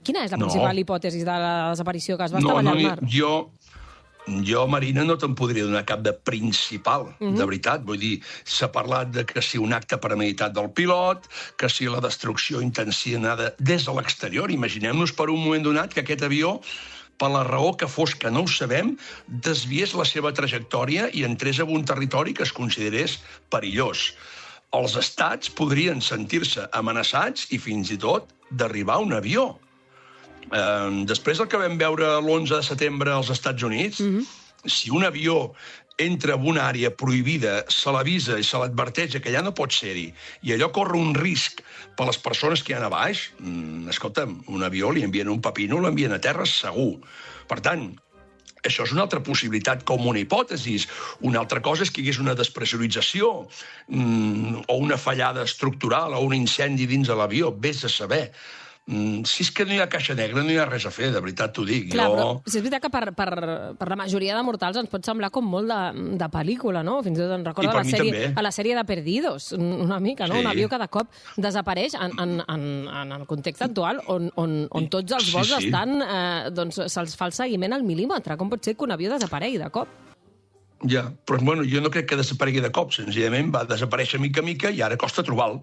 Quina és la principal hipòtesi de la desaparició, que es va estavellar al mar? Jo, Marina, no te'n podria donar cap de principal, de veritat. Vull dir, s'ha parlat de que si un acte premeditat del pilot, que si la destrucció intencionada des de l'exterior. Imaginem-nos per un moment donat que aquest avió, per la raó que fos que no ho sabem, desviés la seva trajectòria i entrés en un territori que es considerés perillós. Els estats podrien sentir-se amenaçats i fins i tot d'arribar a un avió. Després del que vam veure l'11 de setembre als Estats Units, si un avió entra en una àrea prohibida, se l'avisa i se l'adverteix que allà no pot ser-hi, i allò corre un risc per les persones que hi ha a baix, escolta'm, un avió li envien un pepino, l'envien a terra segur. Per tant, això és una altra possibilitat com una hipòtesi. Una altra cosa és que hi hagués una despressurització o una fallada estructural o un incendi dins de l'avió, vés a saber. Si és que no hi ha caixa negra, no hi ha res a fer, de veritat t'ho dic. Clar, però si és veritat que per la majoria de mortals ens pot semblar com molt de pel·lícula, no? Fins i tot em recordo a la sèrie de Perdidos, una mica, no? Un avió que de cop desapareix en el context actual on tots els vols estan, doncs se'ls fa el seguiment al mil·límetre. Com pot ser que un avió desaparegui de cop? Ja, però bueno, jo no crec que desaparegui de cop, senzillament va desaparèixer mica a mica i ara costa trobar-lo.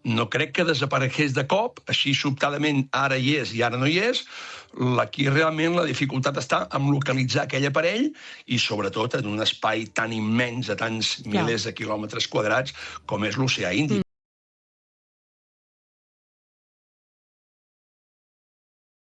No crec que desaparegués de cop, així sobtadament ara hi és i ara no hi és. Aquí realment la dificultat està en localitzar aquell aparell i sobretot en un espai tan immens, de tants milers de quilòmetres quadrats com és l'oceà Índic.